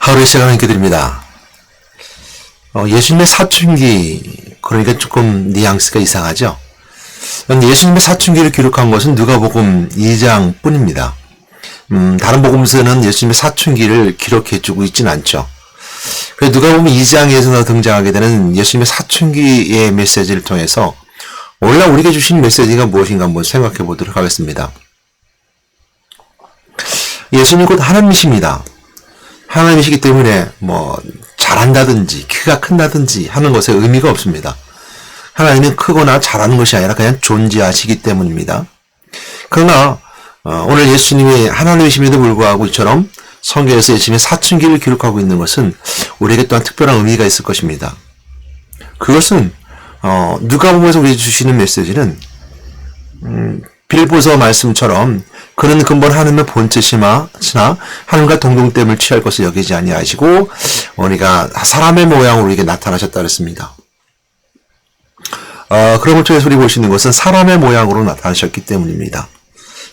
하루의 시간을 함께 드립니다. 예수님의 사춘기, 그러니까 조금 뉘앙스가 이상하죠. 예수님의 사춘기를 기록한 것은 누가복음 2장 뿐입니다. 다른 복음서는 예수님의 사춘기를 기록해주고 있지는 않죠. 그래서 누가복음 2장에서 등장하게 되는 예수님의 사춘기의 메시지를 통해서 오늘날 우리에게 주신 메시지가 무엇인가 한번 생각해 보도록 하겠습니다. 예수님 곧 하나님이십니다. 하나님이시기 때문에 잘한다든지 키가 큰다든지 하는 것에 의미가 없습니다. 하나님은 크거나 잘하는 것이 아니라 그냥 존재하시기 때문입니다. 그러나 오늘 예수님이 하나님이심에도 불구하고 이처럼 성경에서 예수님의 사춘기를 기록하고 있는 것은 우리에게 또한 특별한 의미가 있을 것입니다. 그것은 누가복음에서 우리에게 주시는 메시지는 빌보서 말씀처럼 그는 근본 하나님의 본체시나 하나님과 동등됨을 취할 것을 여기지 아니하시고 우리가 사람의 모양으로 우리에게 나타나셨다 그랬습니다. 그런 것 통해서 우리 볼 수 있는 것은 사람의 모양으로 나타나셨기 때문입니다.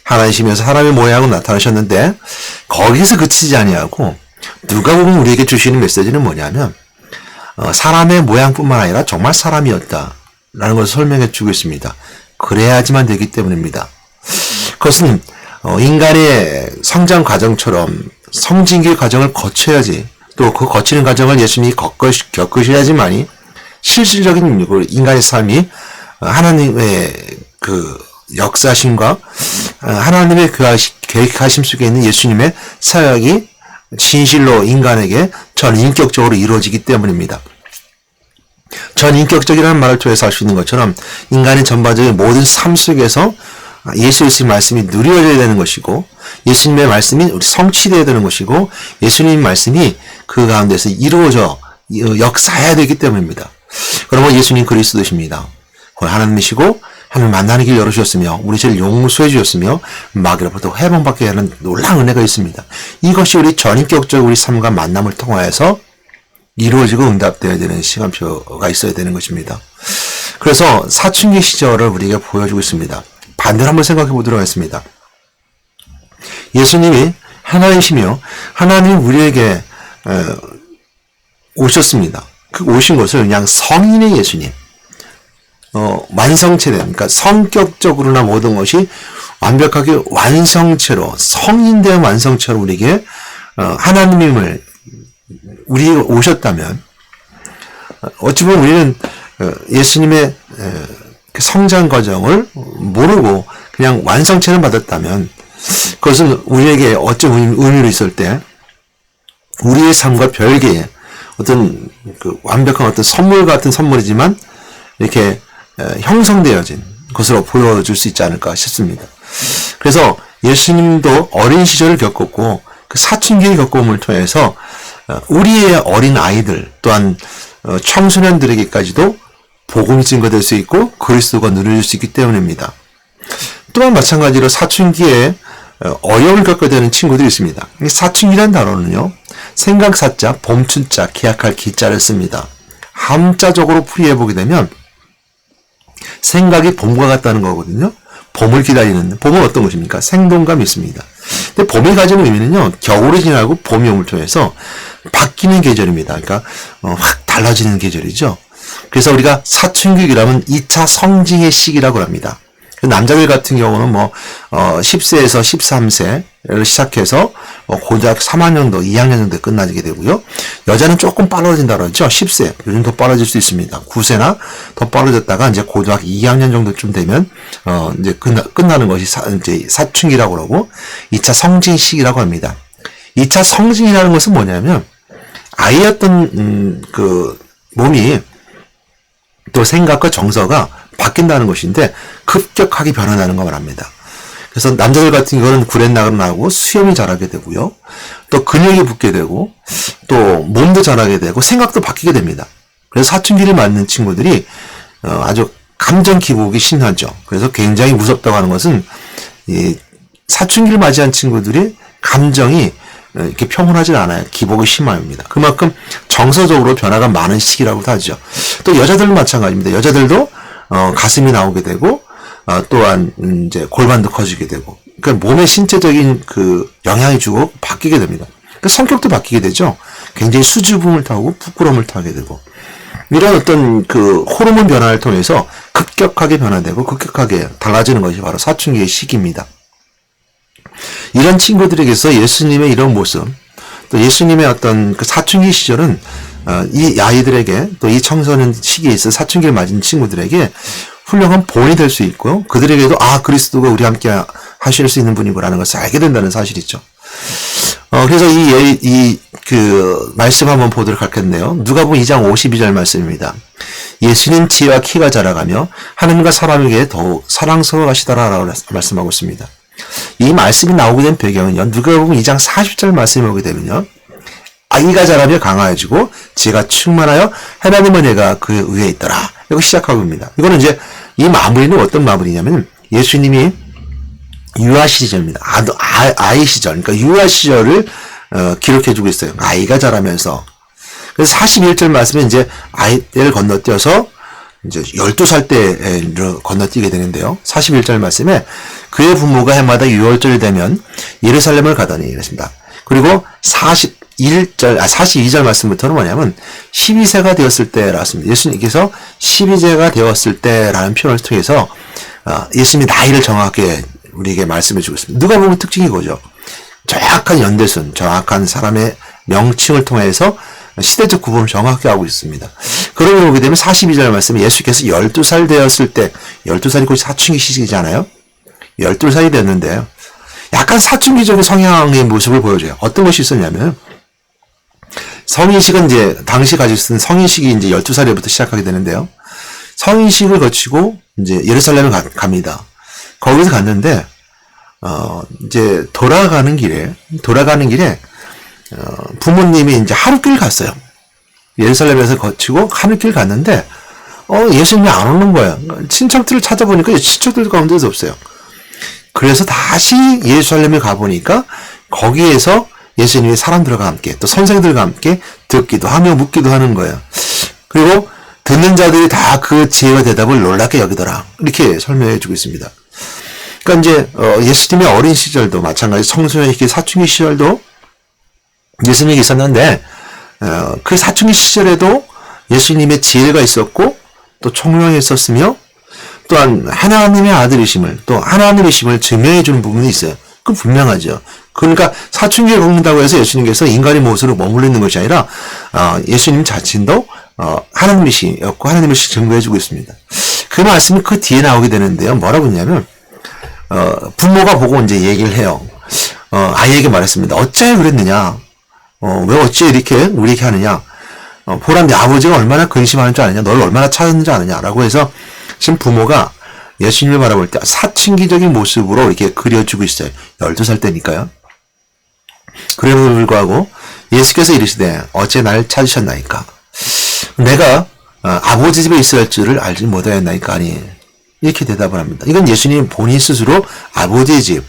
하나님이시면서 사람의 모양으로 나타나셨는데 거기서 그치지 아니하고 누가복음 우리에게 주시는 메시지는 뭐냐면 사람의 모양뿐만 아니라 정말 사람이었다라는 것을 설명해 주고 있습니다. 그래야지만 되기 때문입니다. 그것은 인간의 성장 과정처럼 성징기 과정을 거쳐야지, 또 그 거치는 과정을 예수님이 겪으셔야지만이 실질적인 인간의 삶이 하나님의 그 역사심과 하나님의 그 계획하심 속에 있는 예수님의 사역이 진실로 인간에게 전인격적으로 이루어지기 때문입니다. 전인격적이라는 말을 통해서 할 수 있는 것처럼 인간의 전반적인 모든 삶 속에서 예수의 말씀이 누려져야 되는 것이고, 예수님의 말씀이 우리 성취되어야 되는 것이고, 예수님의 말씀이 그 가운데서 이루어져 역사해야 되기 때문입니다. 그러면 예수님 그리스도십니다. 하나님이시고 하나님 만나는 길 열어주셨으며 우리 죄를 용서해 주셨으며 마귀로부터 해방받게 하는 놀라운 은혜가 있습니다. 이것이 우리 전인격적 우리 삶과 만남을 통하여서 이루어지고 응답되어야 되는 시간표가 있어야 되는 것입니다. 그래서 사춘기 시절을 우리에게 보여주고 있습니다. 반대로 한번 생각해 보도록 하겠습니다. 예수님이 하나님이시며 하나님이 우리에게 오셨습니다. 그 오신 것을 그냥 성인의 예수님, 완성체된, 그러니까 성격적으로나 모든 것이 완벽하게 완성체로, 성인된 완성체로 우리에게 하나님임을 우리에게 오셨다면, 어찌 보면 우리는 예수님의 성장 과정을 모르고 그냥 완성체를 받았다면, 그것은 우리에게 어떤 의미로 있을 때 우리의 삶과 별개의 어떤 그 완벽한 어떤 선물 같은 선물이지만 이렇게 형성되어진 것으로 보여줄 수 있지 않을까 싶습니다. 그래서 예수님도 어린 시절을 겪었고 그 사춘기의 겪음을 통해서 우리의 어린 아이들 또한 청소년들에게까지도 복음이 증거될 수 있고 그리스도가 누려질 수 있기 때문입니다. 또한 마찬가지로 사춘기에 어려움을 겪게 되는 친구들이 있습니다. 사춘기라는 단어는요, 생각사자, 봄춘자, 기약할 기자를 씁니다. 함자적으로 풀이해보게 되면 생각이 봄과 같다는 거거든요. 봄을 기다리는, 봄은 어떤 것입니까? 생동감이 있습니다. 근데 봄이 가지는 의미는요, 겨울이 지나고 봄이 옴을 통해서 바뀌는 계절입니다. 그러니까 확 달라지는 계절이죠. 그래서 우리가 사춘기라면 2차 성징의 시기라고 합니다. 남자들 같은 경우는 10세에서 13세를 시작해서 고등학교 3학년도, 2학년 정도에 끝나게 되고요. 여자는 조금 빨라진다 그러죠. 10세, 요즘 더 빨라질 수 있습니다. 9세나 더 빨라졌다가 이제 고등학교 2학년 정도쯤 되면 이제 끝나는 것이 이제 사춘기라고 그러고 2차 성징 시기라고 합니다. 2차 성징이라는 것은 뭐냐면 아이였던 그 몸이 또 생각과 정서가 바뀐다는 것인데 급격하게 변화나는 걸 말합니다. 그래서 남자들 같은 경우는 구렛나루가 나고 수염이 자라게 되고요. 또 근육이 붙게 되고 또 몸도 자라게 되고 생각도 바뀌게 됩니다. 그래서 사춘기를 맞는 친구들이 아주 감정 기복이 심하죠. 그래서 굉장히 무섭다고 하는 것은 이 사춘기를 맞이한 친구들이 감정이 이렇게 평온하지 않아요. 기복이 심합니다. 그만큼 정서적으로 변화가 많은 시기라고도 하죠. 또 여자들도 마찬가지입니다. 여자들도 가슴이 나오게 되고 또한 이제 골반도 커지게 되고, 그러니까 몸의 신체적인 그 영향이 주고 바뀌게 됩니다. 그 성격도 바뀌게 되죠. 굉장히 수줍음을 타고 부끄러움을 타게 되고, 이런 어떤 그 호르몬 변화를 통해서 급격하게 변화되고 급격하게 달라지는 것이 바로 사춘기의 시기입니다. 이런 친구들에게서 예수님의 이런 모습, 또 예수님의 어떤 그 사춘기 시절은 이 아이들에게, 또 이 청소년 시기에 있어 사춘기를 맞은 친구들에게 훌륭한 본이 될 수 있고요. 그들에게도 그리스도가 우리 함께 하실 수 있는 분이구라는 것을 알게 된다는 사실이죠. 그래서 그 말씀 한번 보도록 하겠네요. 누가복음 2장 52절 말씀입니다. 예수님 지혜와 키가 자라가며 하나님과 사람에게 더욱 사랑스러워하시더라라고 말씀하고 있습니다. 이 말씀이 나오게 된 배경은요, 누가복음 2장 40절 말씀이 오게 되면요, 아이가 자라며 강화해지고 지혜가 충만하여 하나님의 은혜가 그 위에 있더라. 이거 시작하고 있습니다. 이거는 이제 이 마무리는 어떤 마무리냐면 예수님이 유아 시절입니다. 아이 시절, 그러니까 유아 시절을 기록해주고 있어요. 아이가 자라면서. 그래서 41절 말씀에 이제 아이를 건너뛰어서 이제 12살 때를 건너뛰게 되는데요. 41절 말씀에 그의 부모가 해마다 6월절 되면 예루살렘을 가더니 이랬습니다. 그리고 42절 말씀부터는 뭐냐면 12세가 되었을 때라습니다. 예수님께서 12세가 되었을 때라는 표현을 통해서 예수님이 나이를 정확하게 우리에게 말씀해 주고 있습니다. 누가 보면 특징이 그거죠. 정확한 연대순, 정확한 사람의 명칭을 통해서 시대적 구분을 정확히 하고 있습니다. 그러면 보게 되면 42절 말씀에 예수께서 12살 되었을 때, 12살이 곧 사춘기 시기잖아요. 12살이 됐는데요. 약간 사춘기적인 성향의 모습을 보여줘요. 어떤 것이 있었냐면, 성인식은 이제, 당시 가지고 있는 성인식이 이제 12살부터 시작하게 되는데요. 성인식을 거치고, 이제 예루살렘을 갑니다. 거기서 갔는데, 이제 돌아가는 길에, 부모님이 이제 하루길 갔어요. 예루살렘에서 거치고 하루길 갔는데, 예수님이 안 오는 거예요. 친척들을 찾아보니까 친척들 가운데도 없어요. 그래서 다시 예루살렘에 가보니까 거기에서 예수님이 사람들과 함께 또 선생들과 함께 듣기도 하며 묻기도 하는 거예요. 그리고 듣는 자들이 다 그 지혜와 대답을 놀랍게 여기더라. 이렇게 설명해 주고 있습니다. 그러니까 이제 예수님의 어린 시절도 마찬가지 청소년 시기 사춘기 시절도 예수님이 있었는데 그 사춘기 시절에도 예수님의 지혜가 있었고 또 총명이 있었으며 또한 하나님의 아들이심을 또 하나님의 심을 증명해 주는 부분이 있어요. 그건 분명하죠. 그러니까 사춘기를 겪는다고 해서 예수님께서 인간의 모습으로 머물러 있는 것이 아니라 예수님 자신도 하나님의 심이었고 하나님의 심 증거해 주고 있습니다. 그 말씀이 그 뒤에 나오게 되는데요. 뭐라고 했냐면 부모가 보고 이제 얘기를 해요. 아이에게 말했습니다. 어찌하여 그랬느냐? 왜 어찌 이렇게 우리에게 하느냐? 보라 네 아버지가 얼마나 근심하는 줄 아느냐? 너를 얼마나 찾았는 줄 아느냐? 라고 해서 지금 부모가 예수님을 바라볼 때 사춘기적인 모습으로 이렇게 그려주고 있어요. 12살 때니까요. 그럼에도 불구하고 예수께서 이르시되 어째 나를 찾으셨나이까? 내가 아버지 집에 있어야 할 줄을 알지 못하였나이까? 아니 이렇게 대답을 합니다. 이건 예수님 본인 스스로 아버지의 집,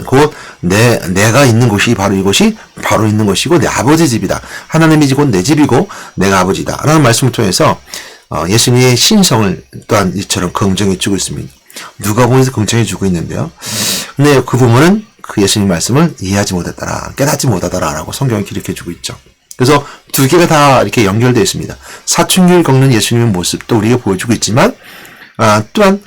곧 내가 있는 곳이 바로 이곳이 바로 있는 것이고 내 아버지 집이다. 하나님이 곧 내 집이고 내가 아버지다. 라는 말씀을 통해서 예수님의 신성을 또한 이처럼 긍정해 주고 있습니다. 누가복음에서 긍정해 주고 있는데요. 근데 그 부분은 그 예수님 말씀을 이해하지 못했더라, 깨닫지 못하더라 라고 성경이 기록해 주고 있죠. 그래서 두 개가 다 이렇게 연결되어 있습니다. 사춘기를 겪는 예수님의 모습도 우리가 보여주고 있지만 또한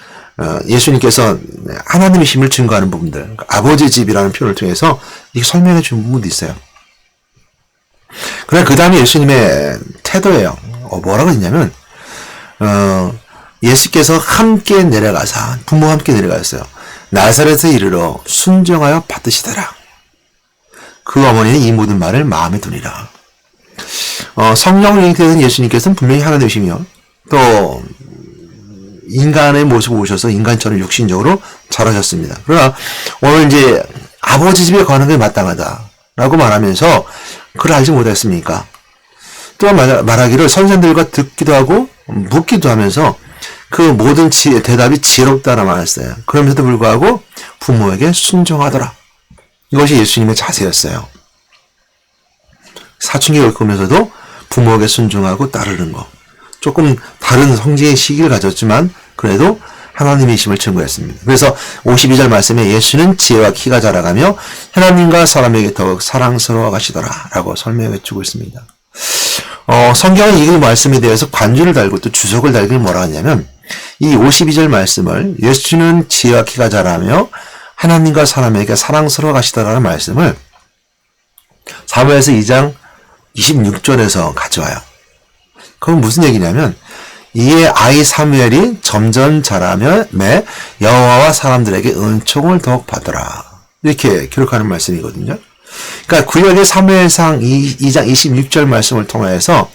예수님께서 하나님의 힘을 증거하는 부분들, 아버지 집이라는 표현을 통해서 이렇게 설명해 주는 부분도 있어요. 그러나 그 다음에 예수님의 태도예요. 뭐라고 했냐면 예수께서 함께 내려가사 부모와 함께 내려가셨어요. 나사렛에 이르러 순종하여 받으시더라. 그 어머니는 이 모든 말을 마음에 두니라. 성령을 잉태된 예수님께서는 분명히 하나님이시며 또 인간의 모습을 오셔서 인간처럼 육신적으로 자라셨습니다. 그러나 오늘 이제 아버지 집에 가는 게 마땅하다라고 말하면서 그걸 알지 못했습니까? 또한 말하기를 선생들과 듣기도 하고 묻기도 하면서 그 모든 대답이 지혜롭다라 말했어요. 그러면서도 불구하고 부모에게 순종하더라. 이것이 예수님의 자세였어요. 사춘기를 겪으면서도 부모에게 순종하고 따르는 것. 조금 다른 성장의 시기를 가졌지만 그래도 하나님의 힘을 증거했습니다. 그래서 52절 말씀에 예수는 지혜와 키가 자라가며 하나님과 사람에게 더욱 사랑스러워 가시더라 라고 설명해 주고 있습니다. 성경은 이 말씀에 대해서 관주를 달고 또 주석을 달기를 뭐라 하냐면, 이 52절 말씀을 예수는 지혜와 키가 자라며 하나님과 사람에게 사랑스러워 가시다라는 말씀을 사무엘서 2장 26절에서 가져와요. 그건 무슨 얘기냐면, 이에 아이 사무엘이 점점 자라며 매 여호와와 사람들에게 은총을 더욱 받으라. 이렇게 기록하는 말씀이거든요. 그러니까 구약의 사무엘상 2장 26절 말씀을 통해서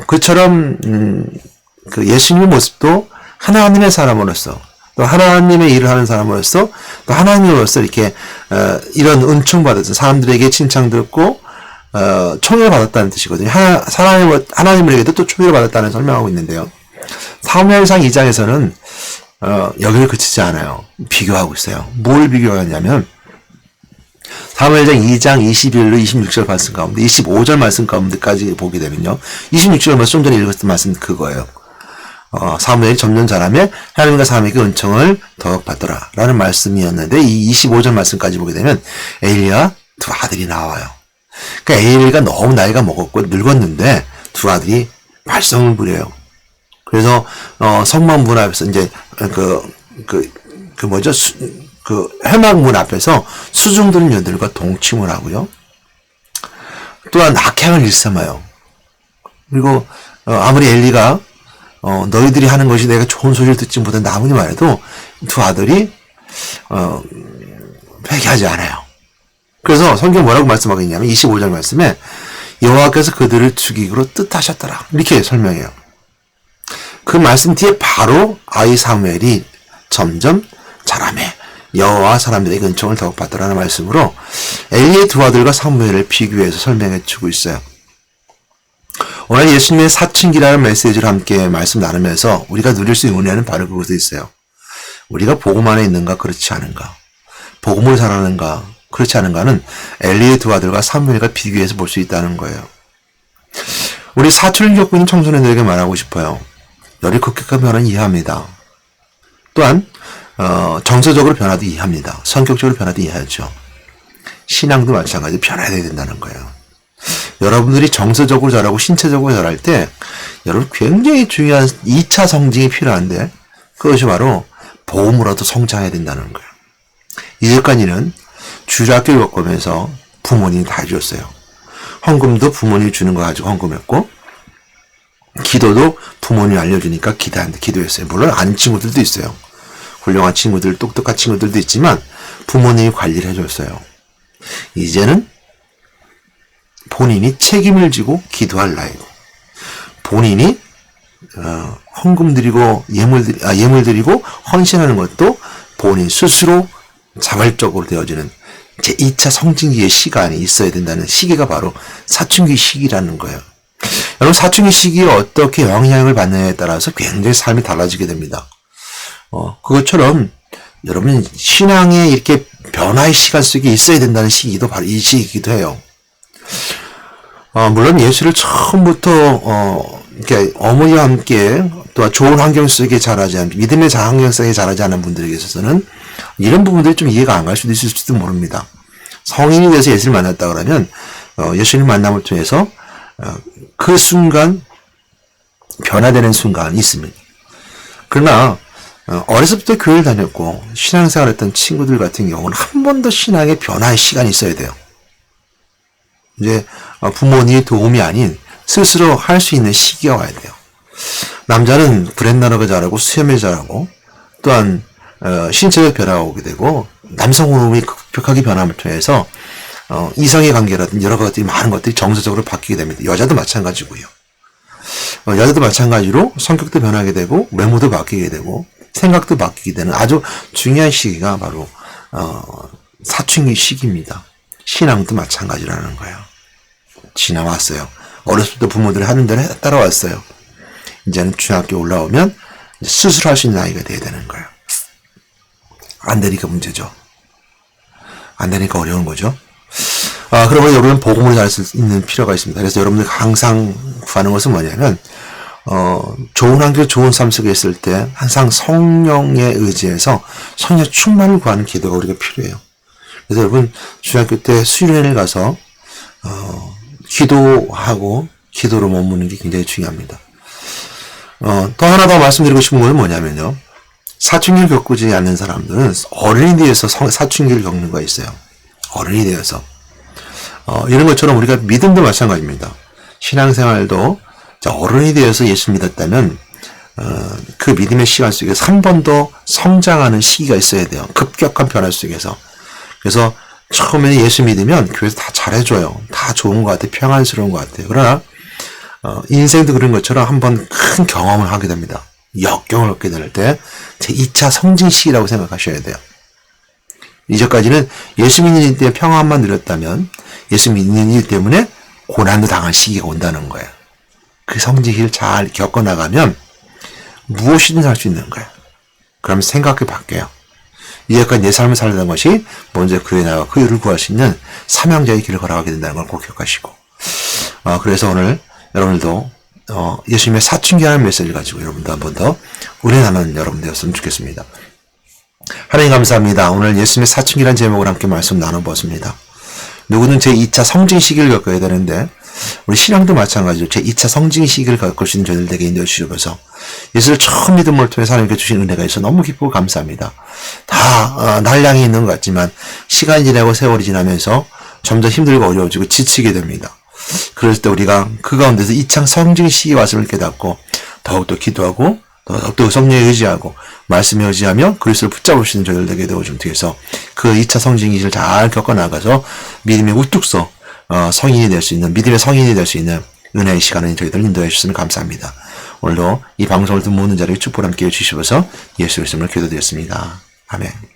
그처럼 그 예수님의 모습도 하나님의 사람으로서 또 하나님의 일을 하는 사람으로서 또 하나님으로서 이렇게 이런 은총 받았던 사람들에게 칭찬 듣고 총애를 받았다는 뜻이거든요. 하나님에게도 또 총애를 받았다는 설명하고 있는데요. 사무엘상 2장에서는 여기를 그치지 않아요. 비교하고 있어요. 뭘 비교하냐면 사무엘상 2장 21로 26절 말씀 가운데 25절 말씀 가운데까지 보게 되면요. 26절 말씀 좀 전에 읽었던 말씀 그거예요. 사무엘이 점점 자라며 하나님과 사람에게 은총을 더욱 받더라 라는 말씀이었는데 이 25절 말씀까지 보게 되면 에일리와 두 아들이 나와요. 그러니까 에일리가 너무 나이가 먹었고 늙었는데 두 아들이 말썽을 부려요. 그래서 성막문 앞에서 이제 회막문 앞에서 수중드는 여들과 동침을 하고요. 또한 악향을 일삼아요. 그리고 아무리 엘리가 너희들이 하는 것이 내가 좋은 소리를 듣지 못한다 아무리 말해도 두 아들이 회개하지 않아요. 그래서 성경 뭐라고 말씀하고 있냐면 25절 말씀에 여호와께서 그들을 죽이기로 뜻하셨더라 이렇게 설명해요. 그 말씀 뒤에 바로 아이 사무엘이 점점 자라매 여호와 사람들에게 은총을 더욱 받더라는 말씀으로 엘리의 두 아들과 사무엘을 비교해서 설명해 주고 있어요. 오늘 예수님의 사춘기라는 메시지를 함께 말씀 나누면서 우리가 누릴 수 있는 은혜는 바로 그것에 있어요. 우리가 복음 안에 있는가 그렇지 않은가, 복음을 잘하는가 그렇지 않은가는 엘리의 두 아들과 사무엘과 비교해서 볼 수 있다는 거예요. 우리 사춘을 겪고 있는 청소년들에게 말하고 싶어요. 열이 급격한 변화는 이해합니다. 또한 정서적으로 변화도 이해합니다. 성격적으로 변화도 이해하죠. 신앙도 마찬가지로 변화해야 된다는 거예요. 여러분들이 정서적으로 자라고 신체적으로 자랄 때 여러분 굉장히 중요한 2차 성징이 필요한데 그것이 바로 복음으로도 성장해야 된다는 거예요. 이제까지는 주일학교를 겪으면서 부모님이 다 해줬어요. 헌금도 부모님이 주는 거 가지고 헌금했고 기도도 부모님이 알려주니까 기도했어요. 물론 아닌 친구들도 있어요. 훌륭한 친구들, 똑똑한 친구들도 있지만 부모님이 관리를 해줬어요. 이제는 본인이 책임을 지고 기도할 나이고 본인이 헌금 드리고 예물 드리고 헌신하는 것도 본인 스스로 자발적으로 되어지는 제2차 성징기의 시간이 있어야 된다는 시기가 바로 사춘기 시기라는 거예요. 여러분 사춘기 시기에 어떻게 영향을 받느냐에 따라서 굉장히 삶이 달라지게 됩니다. 그것처럼 여러분 신앙의 이렇게 변화의 시간 속에 있어야 된다는 시기도 바로 이 시기이기도 해요. 물론 예수를 처음부터 이렇게 어머니와 함께 또 좋은 환경 속에 자라지 않은 믿음의 환경 속에 자라지 않은 분들에게 있어서는 이런 부분들이 좀 이해가 안 갈 수도 있을지도 모릅니다. 성인이 돼서 예수를 만났다 그러면 예수님 만남을 통해서 그 순간 변화되는 순간이 있습니다. 그러나 어렸을 때 교회를 다녔고 신앙생활했던 친구들 같은 경우는 한 번 더 신앙의 변화의 시간이 있어야 돼요. 이제 부모님의 도움이 아닌 스스로 할 수 있는 시기가 와야 돼요. 남자는 브랜나너가 자라고 수염이 자라고 또한 신체적 변화가 오게 되고 남성 호르몬이 급격하게 변함을 통해서 이성의 관계라든지 여러 가지 많은 것들이 정서적으로 바뀌게 됩니다. 여자도 마찬가지고요. 여자도 마찬가지로 성격도 변하게 되고 외모도 바뀌게 되고 생각도 바뀌게 되는 아주 중요한 시기가 바로 사춘기 시기입니다. 신앙도 마찬가지라는 거예요. 지나왔어요. 어렸을 때 부모들이 하는 대로 따라왔어요. 이제는 중학교 올라오면 스스로 할 수 있는 나이가 돼야 되는 거예요. 안 되니까 문제죠. 안 되니까 어려운 거죠. 그러면 여러분 복음을 잘 수 있는 필요가 있습니다. 그래서 여러분들 항상 구하는 것은 뭐냐면 좋은 환경, 좋은 삶 속에 있을 때 항상 성령에 의지해서 성령 충만을 구하는 기도가 우리가 필요해요. 그래서 여러분 중학교 때 수련회를 가서 기도하고 기도로 머무는 게 굉장히 중요합니다. 또 하나 더 말씀드리고 싶은 건 뭐냐면요. 사춘기를 겪지 않는 사람들은 어른이 되어서 사춘기를 겪는 거가 있어요. 어른이 되어서. 이런 것처럼 우리가 믿음도 마찬가지입니다. 신앙생활도 어른이 되어서 예수 믿었다면 그 믿음의 시간 속에서 한 번 더 성장하는 시기가 있어야 돼요. 급격한 변화 속에서. 그래서 처음에 예수 믿으면 교회에서 다 잘해줘요. 다 좋은 것 같아요. 평안스러운 것 같아요. 그러나 인생도 그런 것처럼 한번 큰 경험을 하게 됩니다. 역경을 얻게 될 때 제 2차 성징 시기라고 생각하셔야 돼요. 이제까지는 예수 믿는 일 때문에 평안만 누렸다면 예수 믿는 일 때문에 고난도 당한 시기가 온다는 거예요. 그 성징을 잘 겪어나가면 무엇이든 할 수 있는 거예요. 그러면 생각이 바뀌어요. 이제까지 내 삶을 살던 것이 먼저 그에 나와 그 일을 구할 수 있는 사명자의 길을 걸어가게 된다는 걸 꼭 기억하시고 그래서 오늘 여러분들도 예수님의 사춘기라는 메시지를 가지고 여러분도 한 번 더 은혜 나누는 여러분 되었으면 좋겠습니다. 하나님 감사합니다. 오늘 예수님의 사춘기라는 제목으로 함께 말씀 나눠보았습니다. 누구든 제2차 성징 시기를 겪어야 되는데 우리 신앙도 마찬가지로 제2차 성징 시기를 겪을 수 있는 저희들 되게 인도해 주셔서 예수를 처음 믿음을 통해서 하나님께 주신 은혜가 있어 너무 기쁘고 감사합니다. 다 날량이 있는 것 같지만 시간이 지나고 세월이 지나면서 점점 힘들고 어려워지고 지치게 됩니다. 그럴 때 우리가 그 가운데서 2차 성징 시기 왔음을 깨닫고 더욱더 기도하고 더욱더 성령에 의지하고 말씀에 의지하며 그리스도를 붙잡을 수 있는 저희들 되게 되어주면 되겠어. 그 2차 성징 시기를 잘 겪어나가서 믿음의 우뚝서 성인이 될 수 있는 믿음의 성인이 될 수 있는 은혜의 시간을 저희들 인도해 주시면 감사합니다. 오늘도 이 방송을 듣는 모든 자리에 축복을 함께 해주시면서 예수 그리스도를 기도드렸습니다. 아멘.